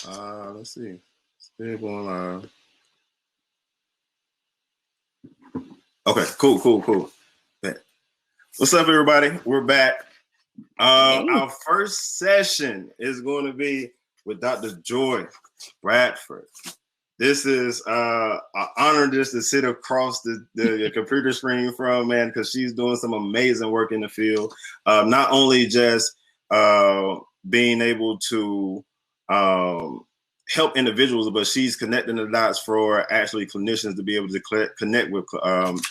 Let's see. Stable live. Okay, cool. What's up, everybody? We're back. Our first session is going to be with Dr. Joy Bradford. This is an honor just to sit across the computer screen from, man, because she's doing some amazing work in the field. Not only just being able to help individuals, but she's connecting the dots for actually clinicians to be able to connect with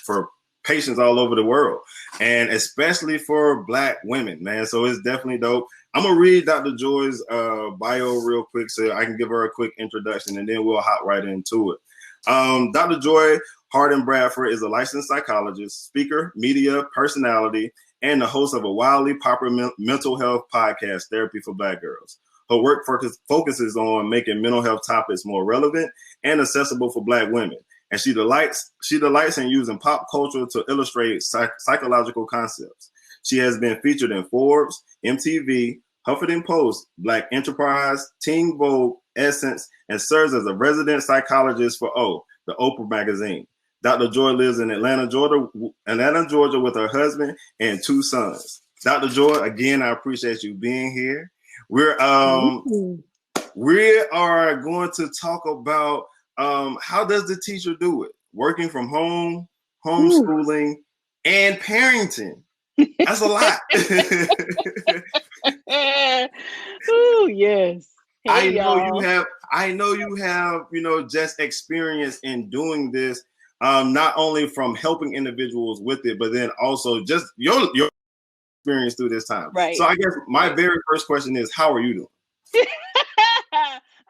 for patients all over the world, and especially for Black women, man. So it's definitely dope. I'm gonna read Dr. Joy's bio real quick so I can give her a quick introduction, and then we'll hop right into it. Dr. Joy Harden Bradford is a licensed psychologist, speaker, media personality, and the host of a wildly popular mental health podcast, Therapy for Black Girls. Her work focuses on making mental health topics more relevant and accessible for Black women. And she delights in using pop culture to illustrate psychological concepts. She has been featured in Forbes, MTV, Huffington Post, Black Enterprise, Teen Vogue, Essence, and serves as a resident psychologist for the Oprah magazine. Dr. Joy lives in Atlanta, Georgia with her husband and 2 sons. Dr. Joy, again, I appreciate you being here. We are going to talk about how does the teacher do it? Working from home, homeschooling, and parenting. That's a lot. Oh, yes. Hey, I know you have, just experience in doing this, not only from helping individuals with it, but then also just your experience through this time. Right. So I guess my very first question is, how are you doing?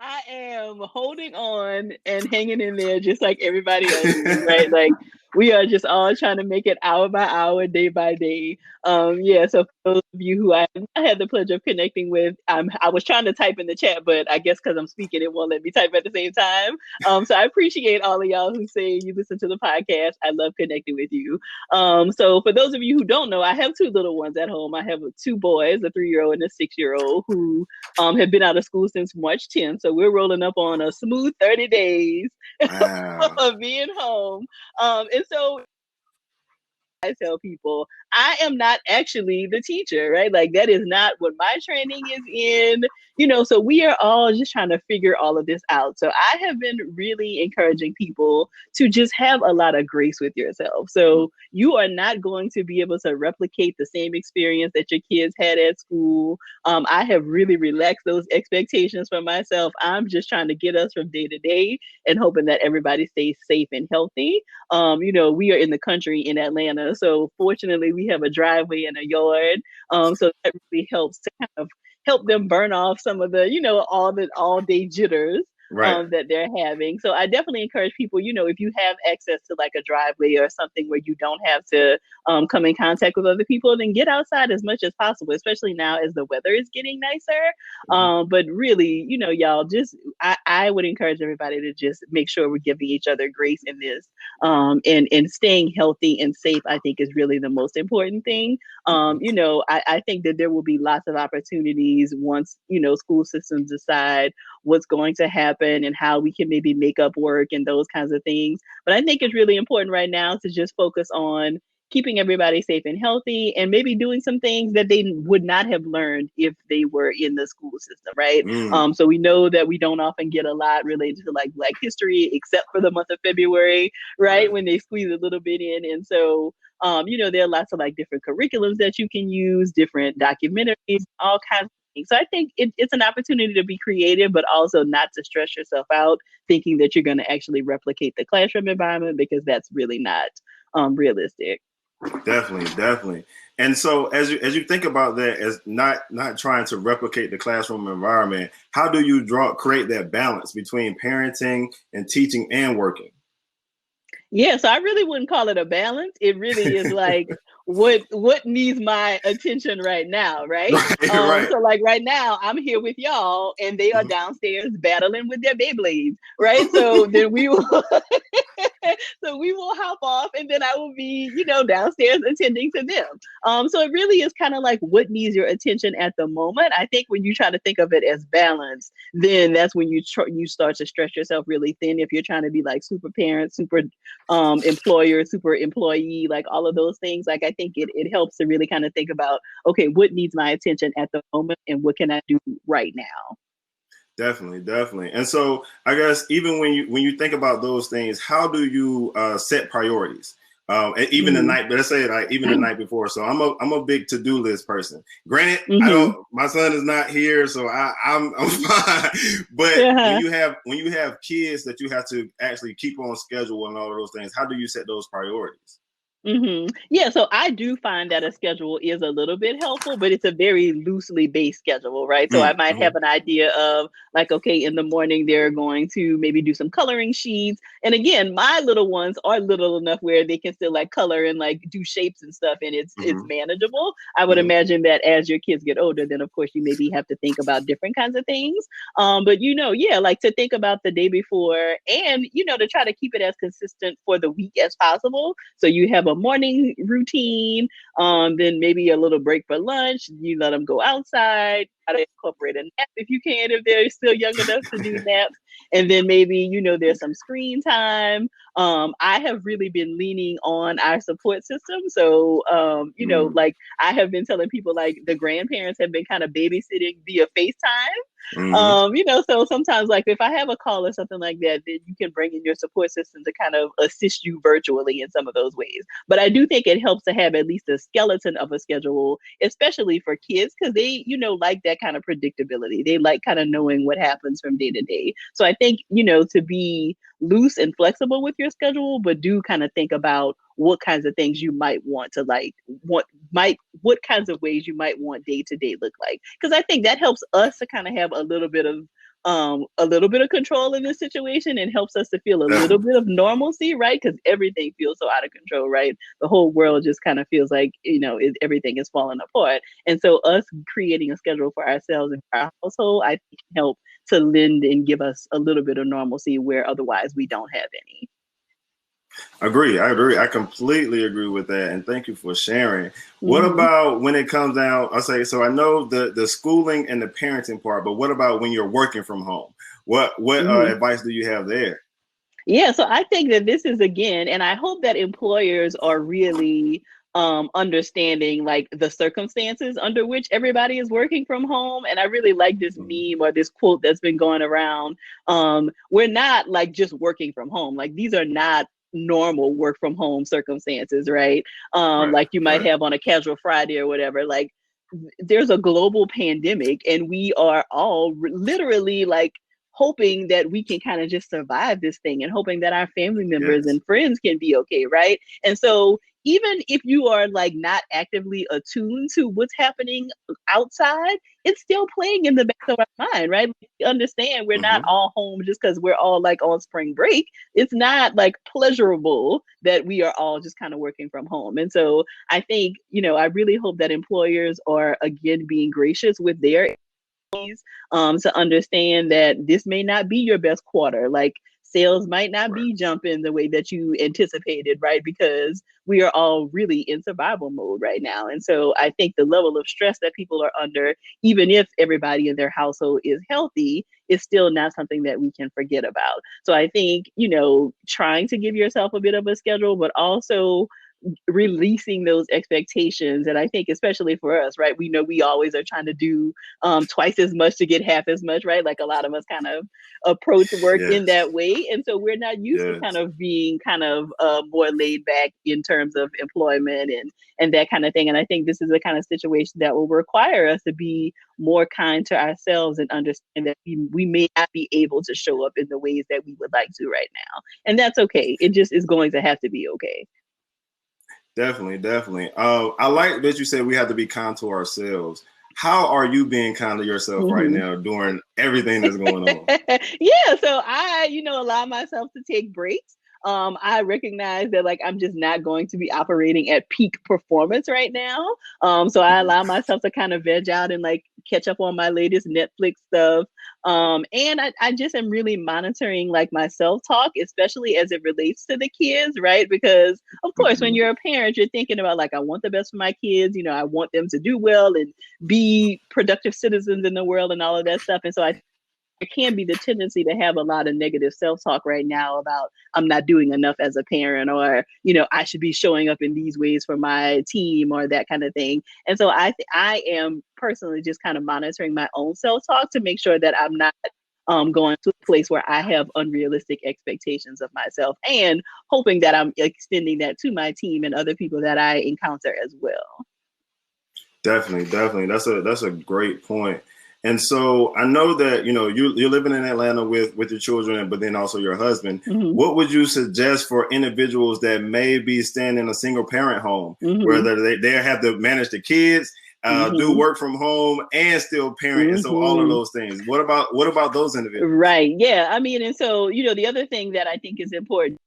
I am holding on and hanging in there just like everybody else is, right? Like we are just all trying to make it hour by hour, day by day. So for those of you who I had the pleasure of connecting with, I was trying to type in the chat, but I guess because I'm speaking, it won't let me type at the same time. So I appreciate all of y'all who say you listen to the podcast. I love connecting with you. So for those of you who don't know, I have 2 little ones at home. I have 2 boys, a 3-year-old and a 6-year-old, who have been out of school since March 10th. So we're rolling up on a smooth 30 days of being home. And so I tell people, I am not actually the teacher, right? Like that is not what my training is in, so we are all just trying to figure all of this out. So I have been really encouraging people to just have a lot of grace with yourself. So you are not going to be able to replicate the same experience that your kids had at school. I have really relaxed those expectations for myself. I'm just trying to get us from day to day and hoping that everybody stays safe and healthy. We are in the country in Atlanta. So fortunately, we have a driveway and a yard. So that really helps to kind of help them burn off some of the, all day jitters that they're having. So I definitely encourage people, if you have access to like a driveway or something where you don't have to come in contact with other people, then get outside as much as possible, especially now as the weather is getting nicer. But really, y'all I would encourage everybody to just make sure we're giving each other grace in this. And staying healthy and safe, I think, is really the most important thing. I think that there will be lots of opportunities once, school systems decide what's going to happen and how we can maybe make up work and those kinds of things. But I think it's really important right now to just focus on keeping everybody safe and healthy, and maybe doing some things that they would not have learned if they were in the school system, right? So we know that we don't often get a lot related to like Black history, except for the month of February, right? When they squeeze a little bit in. And so, there are lots of like different curriculums that you can use, different documentaries, all kinds of things. So I think it's an opportunity to be creative, but also not to stress yourself out thinking that you're going to actually replicate the classroom environment, because that's really not realistic. Definitely. And so as you think about that, as not trying to replicate the classroom environment, how do you create that balance between parenting and teaching and working? Yeah, so I really wouldn't call it a balance. It really is like what needs my attention right now, right? Right. So like right now, I'm here with y'all, and they are downstairs battling with their Beyblades, right? So then we will, so we will hop off, and then I will be, downstairs attending to them. So it really is kind of like what needs your attention at the moment. I think when you try to think of it as balance, then that's when you start to stretch yourself really thin. If you're trying to be like super parent, super employer, super employee, like all of those things, like I think it helps to really kind of think about, okay, what needs my attention at the moment, and what can I do right now? Definitely. And so I guess even when you think about those things, how do you set priorities? And even the night, but let's say like even the night before. So I'm a big to-do list person. Granted, my son is not here, so I'm fine. But when you have kids that you have to actually keep on schedule and all of those things, how do you set those priorities? Yeah, so I do find that a schedule is a little bit helpful, but it's a very loosely based schedule, right? So I might have an idea of like, okay, in the morning they're going to maybe do some coloring sheets. And again, my little ones are little enough where they can still like color and like do shapes and stuff, and it's manageable. I would imagine that as your kids get older, then of course you maybe have to think about different kinds of things. But like to think about the day before, and to try to keep it as consistent for the week as possible. So you have a morning routine, then maybe a little break for lunch. You let them go outside, try to incorporate a nap if you can, if they're still young enough to do naps. And then maybe, there's some screen time. I have really been leaning on our support system. So, like I have been telling people like the grandparents have been kind of babysitting via FaceTime. So sometimes like if I have a call or something like that, then you can bring in your support system to kind of assist you virtually in some of those ways. But I do think it helps to have at least a skeleton of a schedule, especially for kids, because they, like that kind of predictability. They like kind of knowing what happens from day to day. So I think, to be loose and flexible with your schedule, but do kind of think about what kinds of things you might want to what kinds of ways you might want day to day look like. Because I think that helps us to kind of have a little bit of control in this situation, and helps us to feel a little bit of normalcy, right? Because everything feels so out of control, right? The whole world just kind of feels like, everything is falling apart. And so us creating a schedule for ourselves and our household, I think can help to lend and give us a little bit of normalcy where otherwise we don't have any. I agree. I completely agree with that. And thank you for sharing. What about when it comes down, so I know the schooling and the parenting part, but what about when you're working from home? What advice do you have there? Yeah, so I think that this is, again, and I hope that employers are really understanding like the circumstances under which everybody is working from home. And I really like this meme or this quote that's been going around. We're not like just working from home. Like these are not normal work from home circumstances, right? Like you might have on a casual Friday or whatever. Like there's a global pandemic, and we are all literally like hoping that we can kind of just survive this thing, and hoping that our family members and friends can be okay, right? And so even if you are like not actively attuned to what's happening outside, it's still playing in the back of our mind, right? We understand we're not all home just because we're all like on spring break. It's not like pleasurable that we are all just kind of working from home. And so I think, I really hope that employers are again being gracious with their to understand that this may not be your best quarter. Like sales might not be jumping the way that you anticipated, right? Because we are all really in survival mode right now. And so I think the level of stress that people are under, even if everybody in their household is healthy, is still not something that we can forget about. So I think, trying to give yourself a bit of a schedule, but also releasing those expectations. And I think especially for us, right, we know we always are trying to do twice as much to get half as much, right? Like a lot of us kind of approach work in that way. And so we're not used to kind of being kind of more laid back in terms of employment and that kind of thing. And I think this is the kind of situation that will require us to be more kind to ourselves and understand that we may not be able to show up in the ways that we would like to right now. And that's okay. It just is going to have to be okay. Definitely. I like that you said we have to be kind to ourselves. How are you being kind to yourself right now during everything that's going on? Yeah, so I, allow myself to take breaks. I recognize that like I'm just not going to be operating at peak performance right now. So I allow myself to kind of veg out and like catch up on my latest Netflix stuff. And I just am really monitoring like my self-talk, especially as it relates to the kids, right? Because of course, when you're a parent, you're thinking about like, I want the best for my kids, I want them to do well and be productive citizens in the world and all of that stuff. And so there can be the tendency to have a lot of negative self-talk right now about I'm not doing enough as a parent, or I should be showing up in these ways for my team, or that kind of thing. And so I am personally just kind of monitoring my own self-talk to make sure that I'm not going to a place where I have unrealistic expectations of myself, and hoping that I'm extending that to my team and other people that I encounter as well. Definitely. That's a great point. And so I know that, you're living in Atlanta with your children, but then also your husband. Mm-hmm. What would you suggest for individuals that may be staying in a single parent home, mm-hmm. where they have to manage the kids, do work from home, and still parent? And so all of those things. What about those individuals? Right. Yeah. I mean, and so, the other thing that I think is important,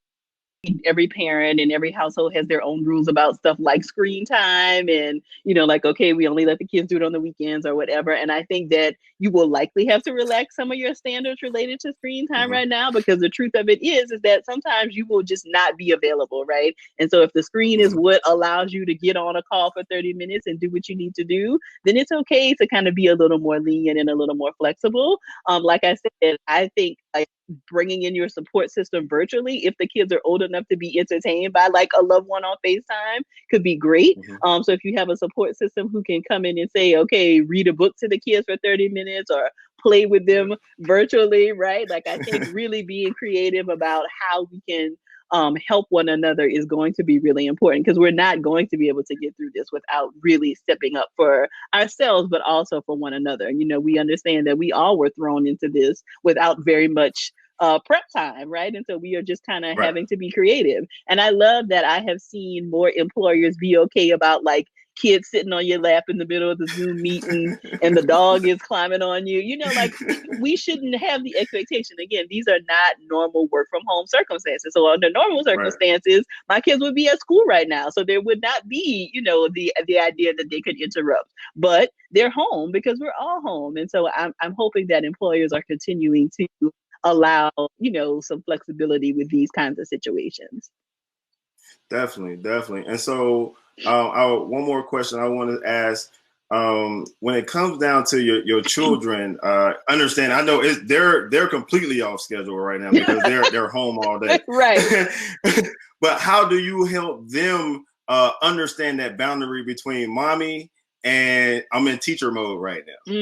every parent and every household has their own rules about stuff like screen time, and like, okay, we only let the kids do it on the weekends or whatever. And I think that you will likely have to relax some of your standards related to screen time right now, because the truth of it is that sometimes you will just not be available, right? And so if the screen is what allows you to get on a call for 30 minutes and do what you need to do, then it's okay to kind of be a little more lenient and a little more flexible. Like I said, I think like bringing in your support system virtually, if the kids are old enough to be entertained by like a loved one on FaceTime, could be great. So if you have a support system who can come in and say, okay, read a book to the kids for 30 minutes or play with them virtually, right? Like, I think really being creative about how we can help one another is going to be really important, because we're not going to be able to get through this without really stepping up for ourselves, but also for one another. We understand that we all were thrown into this without very much prep time, right? And so we are just kind of having to be creative. And I love that I have seen more employers be okay about like kids sitting on your lap in the middle of the Zoom meeting and the dog is climbing on you. Like we shouldn't have the expectation. Again, these are not normal work from home circumstances. So under normal circumstances, my kids would be at school right now. So there would not be, the idea that they could interrupt. But they're home because we're all home. And so I'm hoping that employers are continuing to allow, some flexibility with these kinds of situations. Definitely. And so one more question I want to ask. When it comes down to your children, understand, I know they're completely off schedule right now because they're home all day. Right. But how do you help them understand that boundary between mommy and I'm in teacher mode right now?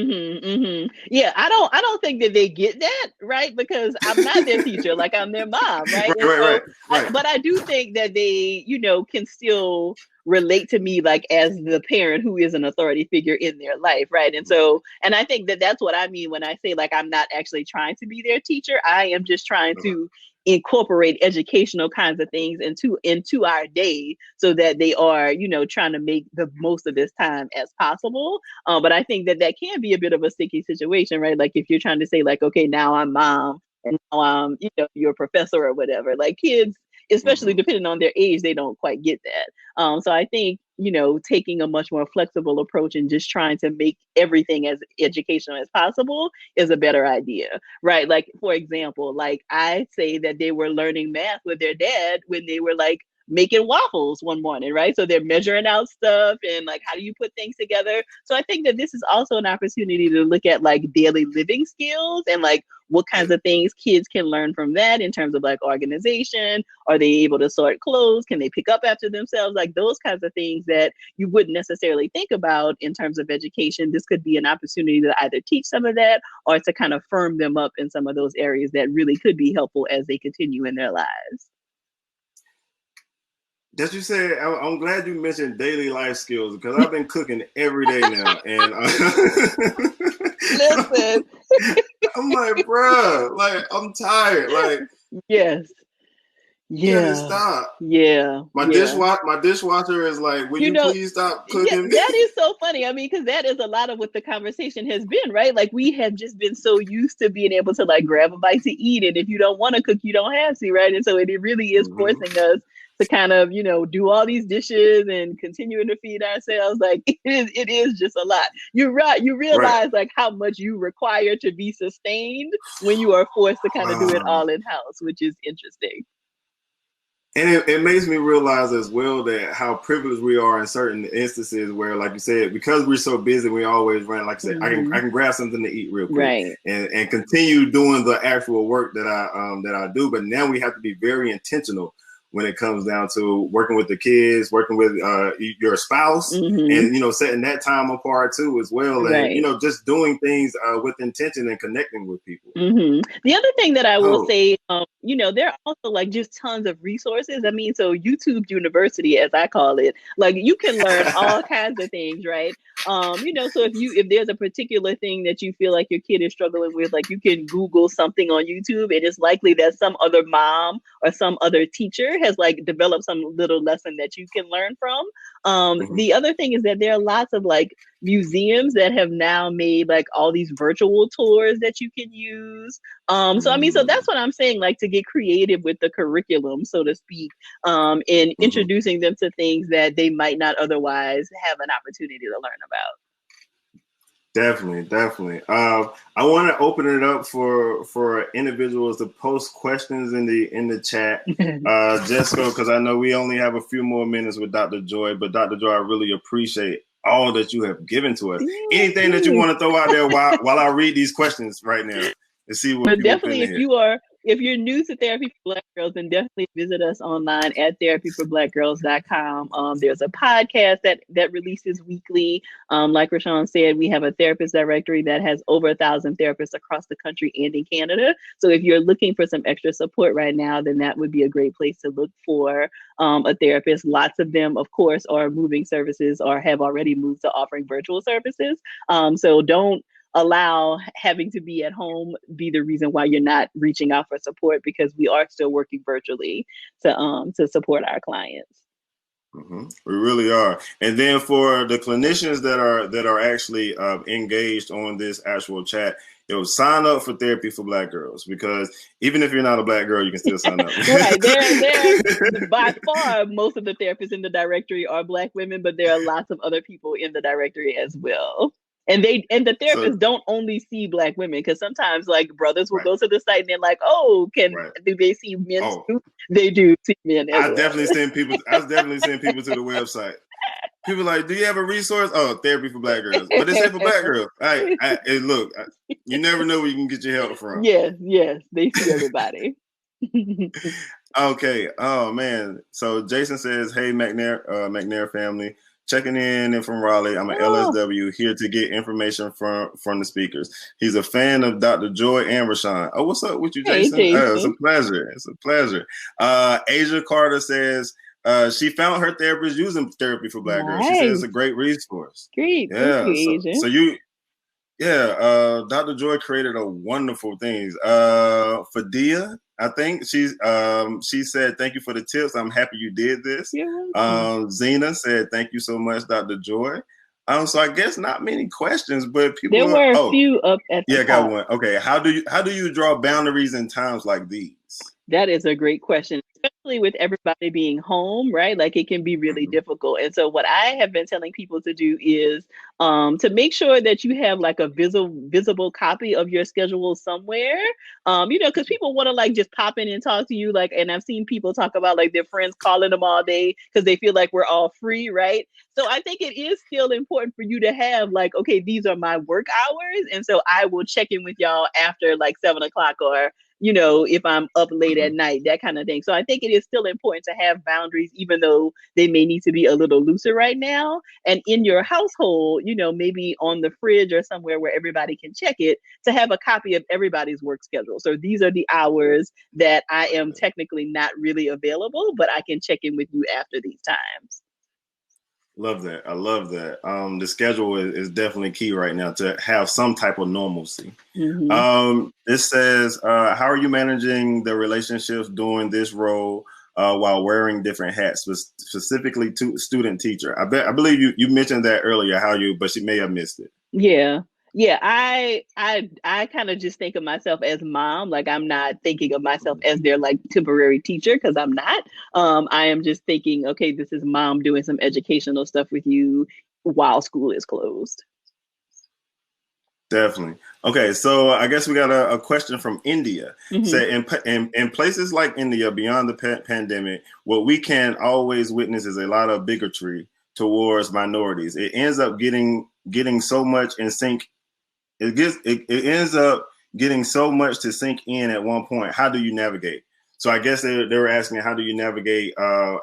Yeah, I don't think that they get that, right? Because I'm not their teacher, like I'm their mom, right? Right. But I do think that they, can still relate to me like as the parent who is an authority figure in their life, right? And so, and I think that that's what I mean when I say like I'm not actually trying to be their teacher. I am just trying to incorporate educational kinds of things into our day so that they are, trying to make the most of this time as possible. But I think that can be a bit of a sticky situation, right? Like if you're trying to say like, okay, now I'm mom and now I'm, you're a professor or whatever, like kids, especially depending on their age, they don't quite get that. So I think, taking a much more flexible approach and just trying to make everything as educational as possible is a better idea, right? Like, for example, like I say that they were learning math with their dad when they were like making waffles one morning, right? So they're measuring out stuff and like, how do you put things together? So I think that this is also an opportunity to look at like daily living skills and like what kinds of things kids can learn from that in terms of like organization. Are they able to sort clothes? Can they pick up after themselves? Like those kinds of things that you wouldn't necessarily think about in terms of education. This could be an opportunity to either teach some of that or to kind of firm them up in some of those areas that really could be helpful as they continue in their lives. That you said, I'm glad you mentioned daily life skills because I've been cooking every day now, and listen, I'm like, bro, like I'm tired, like yes, yeah, stop, yeah. My dishwasher is like, will you please stop cooking? Yeah, that is so funny. I mean, because that is a lot of what the conversation has been, right? Like we have just been so used to being able to like grab a bite to eat, and if you don't want to cook, you don't have to, right? And so it really is forcing us to kind of, do all these dishes and continuing to feed ourselves. Like it is just a lot. You're right. You realize like how much you require to be sustained when you are forced to kind of do it all in house, which is interesting. And it makes me realize as well that how privileged we are in certain instances where, like you said, because we're so busy, we always run. Like I said, I can grab something to eat real quick, and continue doing the actual work that I do. But now we have to be very intentional when it comes down to working with the kids, working with your spouse, and setting that time apart too as well, and just doing things with intention and connecting with people. The other thing that I will say, there are also like just tons of resources. I mean, so YouTube University, as I call it, like you can learn all kinds of things, right? So if there's a particular thing that you feel like your kid is struggling with, like you can Google something on YouTube, and it's likely that some other mom or some other teacher has like developed some little lesson that you can learn from. The other thing is that there are lots of like museums that have now made like all these virtual tours that you can use. So that's what I'm saying, like to get creative with the curriculum, so to speak, in introducing them to things that they might not otherwise have an opportunity to learn about. Definitely. I want to open it up for individuals to post questions in the chat. Just because I know we only have a few more minutes with Dr. Joy, but Dr. Joy, I really appreciate all that you have given to us. Anything that you want to throw out there while I read these questions right now and see what. But definitely, if you're new to Therapy for Black Girls, then definitely visit us online at therapyforblackgirls.com. There's a podcast that releases weekly. Like Rwenshaun said, we have a therapist directory that has over 1,000 therapists across the country and in Canada. So if you're looking for some extra support right now, then that would be a great place to look for a therapist. Lots of them, of course, are moving services or have already moved to offering virtual services. So don't allow having to be at home be the reason why you're not reaching out for support, because we are still working virtually to support our clients. We really are. And then for the clinicians that are actually engaged on this actual chat, sign up for Therapy for Black Girls, because even if you're not a Black girl, you can still sign up. Right. They're by far most of the therapists in the directory are Black women, but there are lots of other people in the directory as well. And the therapists don't only see Black women, because sometimes like brothers will go to the site and they're like, oh, do they see men too? They do see men. I definitely send people to the website. People are like, do you have a resource? Oh, Therapy for Black Girls. But they say for Black girls. Look, you never know where you can get your help from. Yes, they see everybody. Okay. Oh man. So Jason says, hey McNair family. Checking in from Raleigh. I'm an LSW here to get information from the speakers. He's a fan of Dr. Joy and Rwenshaun. Oh, what's up with you, Jason? Hey, Jason. It's a pleasure. Asia Carter says she found her therapist using Therapy for Black Girls. She says it's a great resource. Great. Yeah. Thank you, Asia. So Dr. Joy created a wonderful things. Fadia, I think she said, thank you for the tips. I'm happy you did this. Zena said, thank you so much, Dr. Joy. So I guess not many questions, but people. There were a few up at the top. Got one. Okay, how do you draw boundaries in times like these? That is a great question, especially with everybody being home, right? Like it can be really difficult. And so what I have been telling people to do is to make sure that you have like a visible copy of your schedule somewhere, because people want to like just pop in and talk to you. Like, and I've seen people talk about like their friends calling them all day because they feel like we're all free, right? So I think it is still important for you to have like, okay, these are my work hours. And so I will check in with y'all after like 7 o'clock or if I'm up late at night, that kind of thing. So I think it is still important to have boundaries, even though they may need to be a little looser right now. And in your household, maybe on the fridge or somewhere where everybody can check it, to have a copy of everybody's work schedule. So these are the hours that I am technically not really available, but I can check in with you after these times. Love that. I love that. The schedule is definitely key right now to have some type of normalcy. It says, how are you managing the relationships doing this role while wearing different hats, specifically to student teacher? I believe you mentioned that earlier, but she may have missed it. Yeah. Yeah, I kind of just think of myself as mom. Like I'm not thinking of myself as their like temporary teacher because I'm not. I am just thinking, okay, this is mom doing some educational stuff with you while school is closed. Definitely. Okay, so I guess we got a question from India. Hmm. Say in places like India, beyond the pandemic, what we can always witness is a lot of bigotry towards minorities. It ends up getting so much in sync. It ends up getting so much to sink in at one point. How do you navigate? So I guess they were asking how do you navigate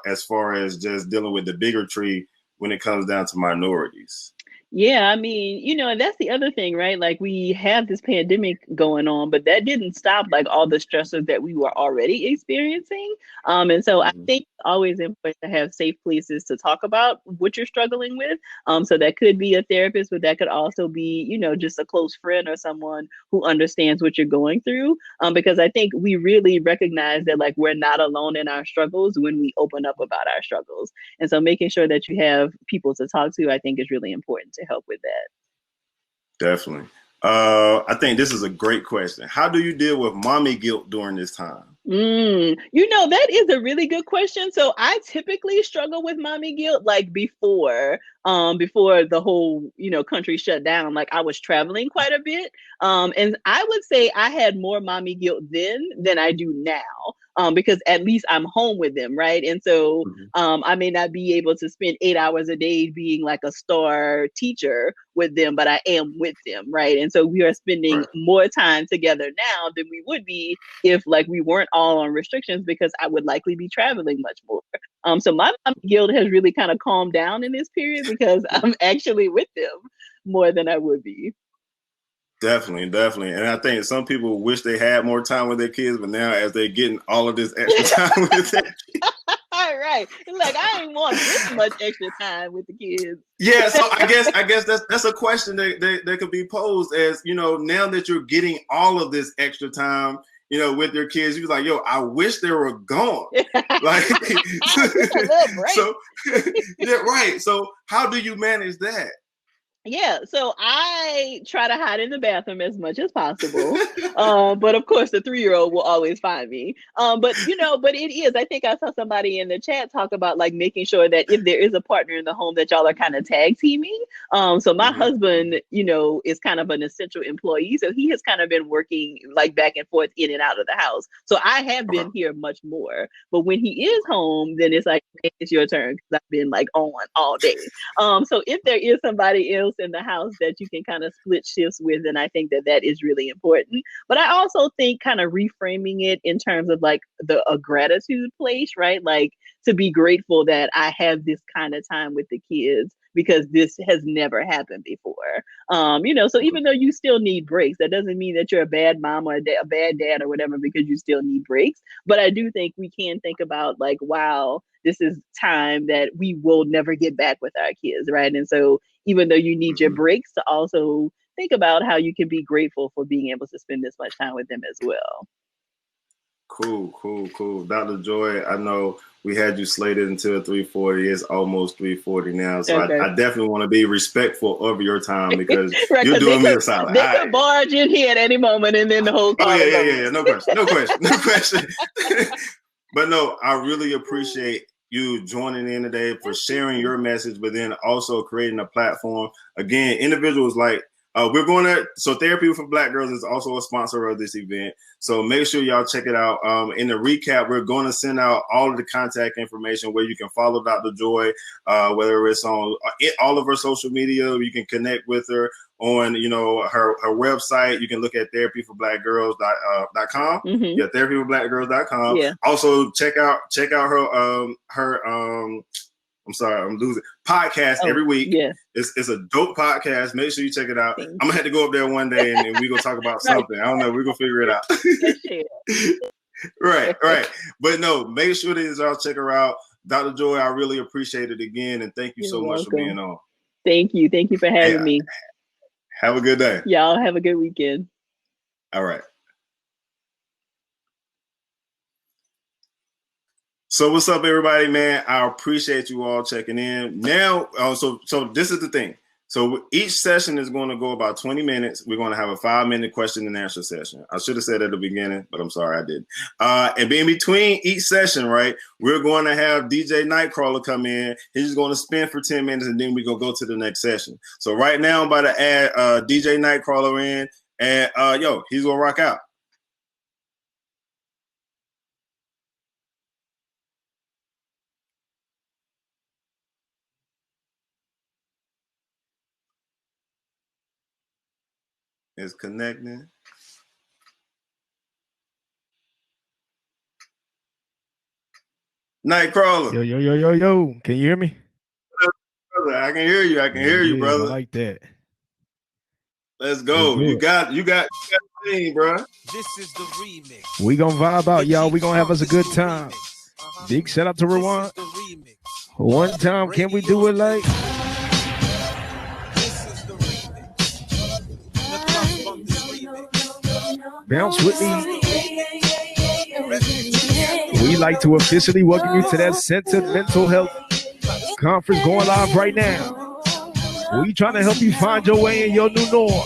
as far as just dealing with the bigotry when it comes down to minorities. Yeah, I mean, and that's the other thing, right? Like we have this pandemic going on, but that didn't stop like all the stressors that we were already experiencing. And so I Mhm. think it's always important to have safe places to talk about what you're struggling with. So that could be a therapist, but that could also be, just a close friend or someone who understands what you're going through. Because I think we really recognize that like we're not alone in our struggles when we open up about our struggles. And so making sure that you have people to talk to, I think is really important to help with that. Definitely. I think this is a great question. How do you deal with mommy guilt during this time? That is a really good question. So I typically struggle with mommy guilt like before the whole, country shut down. Like I was traveling quite a bit. And I would say I had more mommy guilt then than I do now. Because at least I'm home with them, right? And so Mhm. I may not be able to spend 8 hours a day being like a star teacher with them, but I am with them, right? And so we are spending Right. more time together now than we would be if like we weren't all on restrictions because I would likely be traveling much more. So my guilt has really kind of calmed down in this period because I'm actually with them more than I would be. Definitely, definitely. And I think some people wish they had more time with their kids, but now as they're getting all of this extra time with their All right. Like I ain't want this much extra time with the kids. yeah, so I guess that's a question that could be posed as, now that you're getting all of this extra time, with your kids, you're like, yo, I wish they were gone. Like Just a little break. so yeah, right. So how do you manage that? Yeah, so I try to hide in the bathroom as much as possible. But of course, the 3-year-old will always find me. But it is. I think I saw somebody in the chat talk about like making sure that if there is a partner in the home, that y'all are kind of tag teaming. So my Mhm. husband, is kind of an essential employee, so he has kind of been working like back and forth in and out of the house. So I have Okay. been here much more. But when he is home, then it's like, okay, it's your turn because I've been like on all day. So if there is somebody else in the house that you can kind of split shifts with, then I think that that is really important. But I also think kind of reframing it in terms of like a gratitude place, right? Like to be grateful that I have this kind of time with the kids because this has never happened before. So even though you still need breaks, that doesn't mean that you're a bad mom or a bad dad or whatever because you still need breaks. But I do think we can think about like, wow, this is time that we will never get back with our kids, right? And so even though you need your Mhm. breaks, to also think about how you can be grateful for being able to spend this much time with them as well. Cool, cool, cool. Dr. Joy, I know we had you slated until 3:40. It's almost 3:40 now. So Okay. I definitely want to be respectful of your time because Right, you're because they doing me could a solid. they could barge in here at any moment and then the whole Oh call yeah, is yeah, over. yeah, yeah. No question. No question. No question. But no, I really appreciate you joining in today for sharing your message, but then also creating a platform. Again, individuals like we're going to, so Therapy for Black Girls is also a sponsor of this event. So make sure y'all check it out. In the recap, we're going to send out all of the contact information where you can follow Dr. Joy, whether it's on all of her social media, you can connect with her on, her website. You can look at therapyforblackgirls.com. Mm-hmm. Yeah, therapyforblackgirls.com. Yeah. Also check out her I'm sorry, I'm losing podcast Oh, every week. yeah. It's a dope podcast. Make sure you check it out. Thank I'm gonna you. have to go up there one day and we're gonna talk about Right. something. I don't know. We're gonna figure it out. Just share. Right, right. But no, make sure that y'all check her out. Dr. Joy, I really appreciate it again, and thank you You're so much for being welcome. on. Thank you. Thank you for Hey, having me. have a good day. Y'all have a good weekend. All right. So what's up, everybody, man? I appreciate you all checking in. Now, so this is the thing. So each session is going to go about 20 minutes. We're going to have a 5-minute question and answer session. I should have said at the beginning, but I'm sorry I didn't. And in between each session, right, we're going to have DJ Nightcrawler come in. He's going to spin for 10 minutes, and then we're going to go to the next session. So right now I'm about to add DJ Nightcrawler in, and he's going to rock out. It's connecting. Nightcrawler. Yo. Can you hear me? I can hear you. I can hear you, brother. I like that. Let's go. You got the thing, bro. This is the remix. We gonna vibe out, y'all. We gonna have us a good time. Big shout out to Rwenshaun. One time, can we do it like? Bounce with me. We like to officially welcome you to that Center Mental Health Conference going live right now. We trying to help you find your way in your new norm.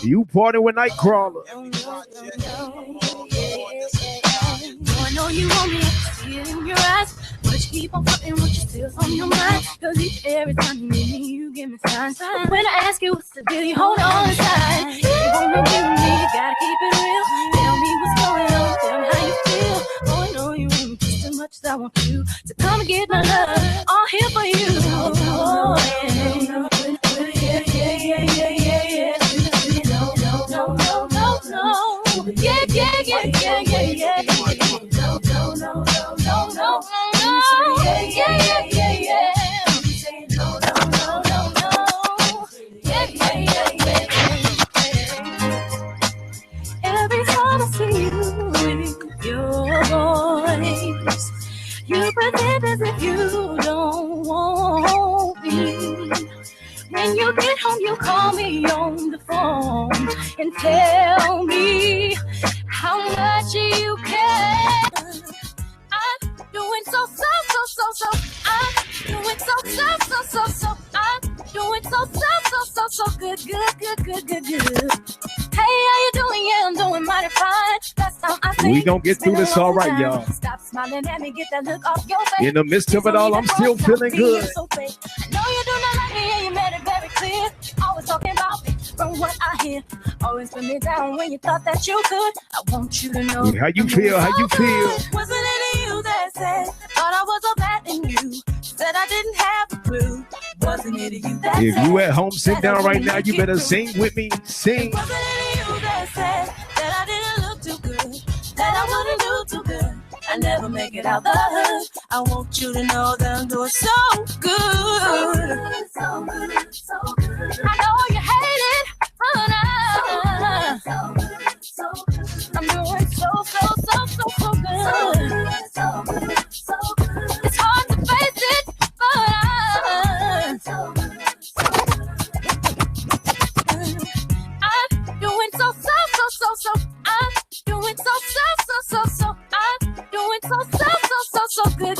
You party with Nightcrawler. I know you want me, I see it in your eyes. But you keep on fucking with your still on your mind. Cause every time you meet me, you give me signs. But when I ask you what's the deal, you hold on tight. You wanna be with me, you gotta keep it real. Tell me what's going on, tell me how you feel. Oh, I know you want me just as much as I want you to come and get my love. All here for you. Oh, yeah. Every time I see you with your voice, you pretend as if you don't want me. When you get home, you call me on the phone and tell me how much you care. I'm doing so. I'm doing so. I'm doing so good. Hey, how you doing? Yeah, I'm doing mighty fine. Last time I We gonna get through this all right, y'all. Stop smiling at me, get that look off your face. In the midst of it all, I'm still feeling good. I know you do not like me, and you made it very clear. Always talking about me from what I hear. Always put me down when you thought that you could. I want you to know. How you feel? How you feel? Wasn't it you that said thought I was so bad in you? Said I didn't have a clue. Wasn't it you that If you at home, sit down right now. You better sing with me. Sing. Wasn't it you that said that I didn't look too good? That I wouldn't do too good. I never make it out the hood. I want you to know that I'm doing so good. I know you hate it, but I'm doing so good. It's hard to face it, but I'm doing so. I'm doing so. I'm doing so good. I'm doing so. I'm doing so. I'm doing so good.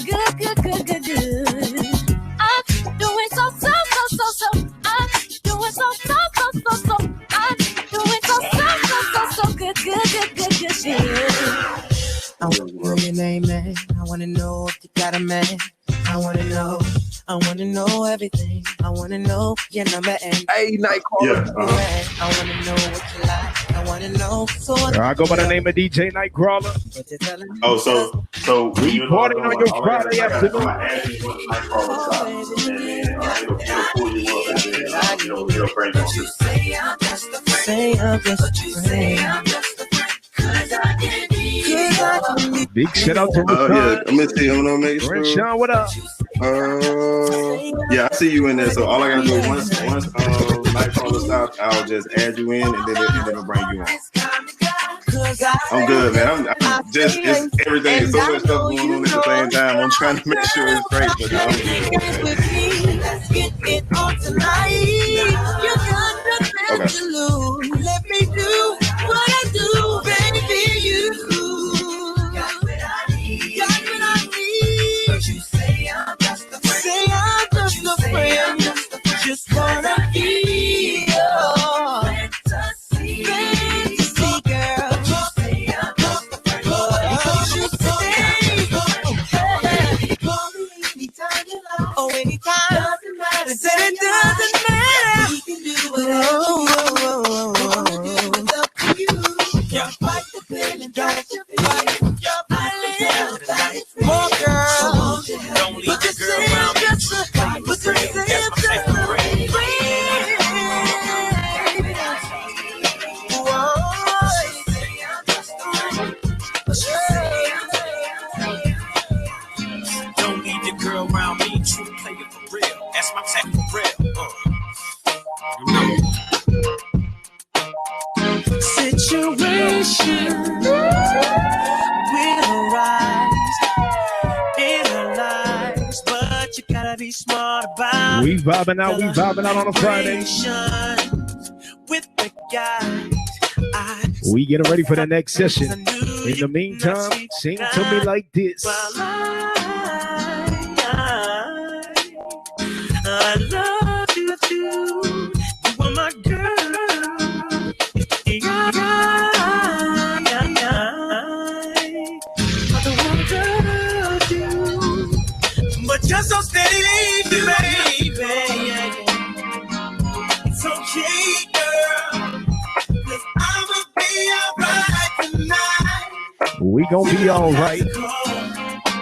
I wanna know your name, man. I wanna know if you got a man. I wanna know everything. I wanna know your number and Hey, Nightcrawler. I wanna know what you like. I wanna know. So I go by the name of DJ Nightcrawler. Oh, so We partying on your Friday afternoon. Say I'm just a friend. Big shout out to yeah, let me see. I'm gonna make sure. Rwenshaun, what up? Yeah, I see you in there. So all I gotta do once Nightcrawler stops, I'll just add you in, and then it'll bring you on. I'm good, man. I'm just it's everything. It's so much stuff going on at the same time. I'm trying to make sure it's great, but I'm good. Let's get it on tonight. You got nothing to lose. Let me do what I do, baby. You got what I need. But you say I'm just a friend. Say I'm just a friend. Just or anytime. Doesn't matter. I said it doesn't matter. We can do whatever you do. It's up to you. Yeah. Fight the feeling, don't you fight. More girl, don't leave the girl around me. Put your hands don't leave the girl around me. True player for real. That's my tech for real. Situation will arise in our lives, but you gotta be smart about it. We vibing out on a Friday. With the guys, we getting ready for the next session. In the meantime, sing to me like this. I love you too. You are my girl. But you're so steady, baby. It's okay, girl. 'Cause I'ma be alright tonight. We gon' be alright.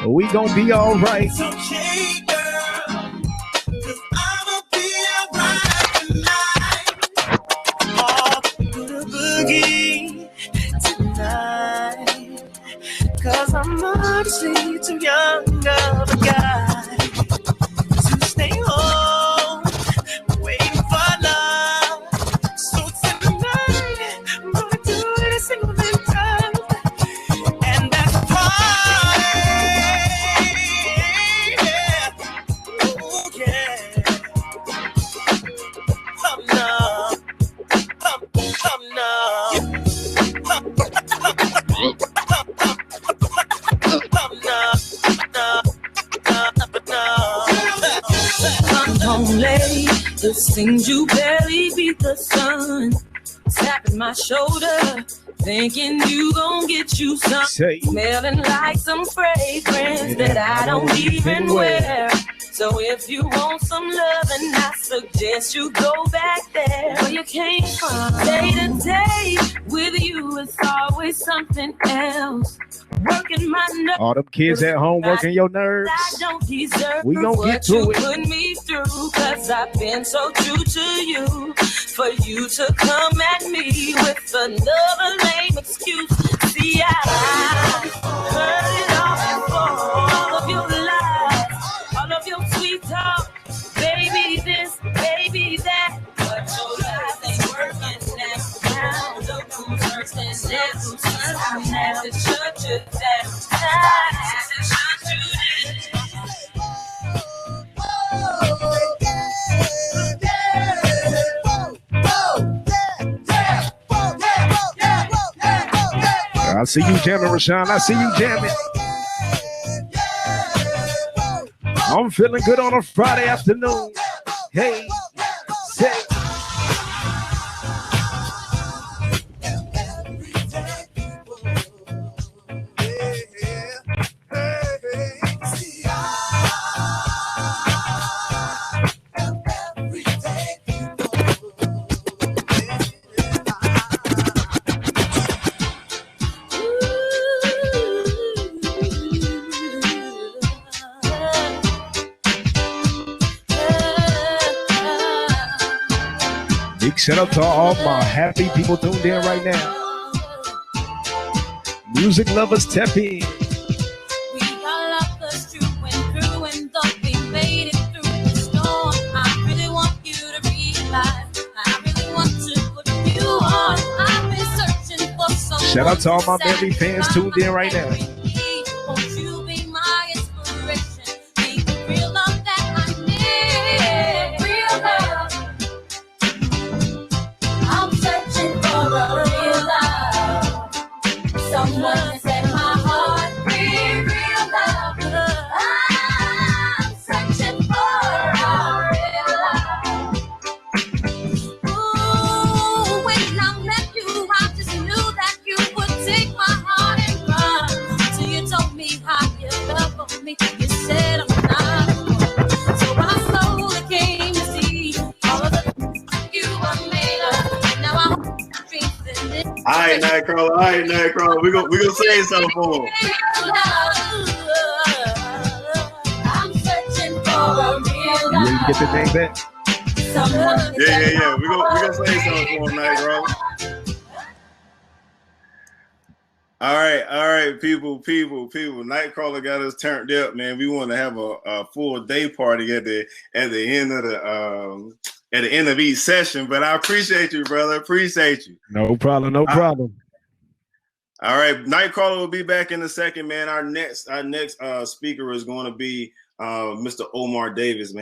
We gon' be alright. It's okay, girl. 'Cause I'ma be alright tonight. Oh, do the boogie tonight. 'Cause I'm honestly too young of a guy to stay home waiting for love. So tonight I'm gonna do it a single time, and that's a party. Yeah. Ooh, yeah. No. No. Come home late, it seems you barely beat the sun. Tapping my shoulder, thinking you gon' get you some. Smelling like some fragrance that I don't even wear. So if you want some loving, I suggest you go back there where you came from. Day to day with you, it's always something else. Working my nerves. All them kids at home working your nerves. I don't deserve we gon' get to it. Put me through, 'cause I've been so true to you. For you to come at me with another lame excuse. See, I heard it all before. All of your lies, all of your sweet talk. Baby this, baby that. But your lies ain't working now. Now look who's hurting now. I'm at the church of that. I see you jamming, Rwenshaun. I see you jamming. I'm feeling good on a Friday afternoon. Hey, say. Big shout out to all my happy people tuned in right now. Music lovers, tap in. We all love us through and though we made it through the storm. I really want you to realize. I really want to put you on. I've been searching for some. Shout out to all my baby fans tuned in right now. Won't you be my inspiration? Be the real love that I need. Real love. I'm searching for a real love. Someone to set my heart free. Real love. I'm searching for a real love. Ooh, when I met you, I just knew that you would take my heart and run. Nightcrawler. All right, Nightcrawler. We gonna say something for him. I'm searching for You ready to get the name back? Yeah. We gonna say something for him, Nightcrawler. All right, people. Nightcrawler got us turned up, man. We want to have a full day party at the end of each session. But I appreciate you, brother. Appreciate you. No problem. All right, Nightcrawler will be back in a second, man. Our next speaker is going to be Mr. Omar Davis, man.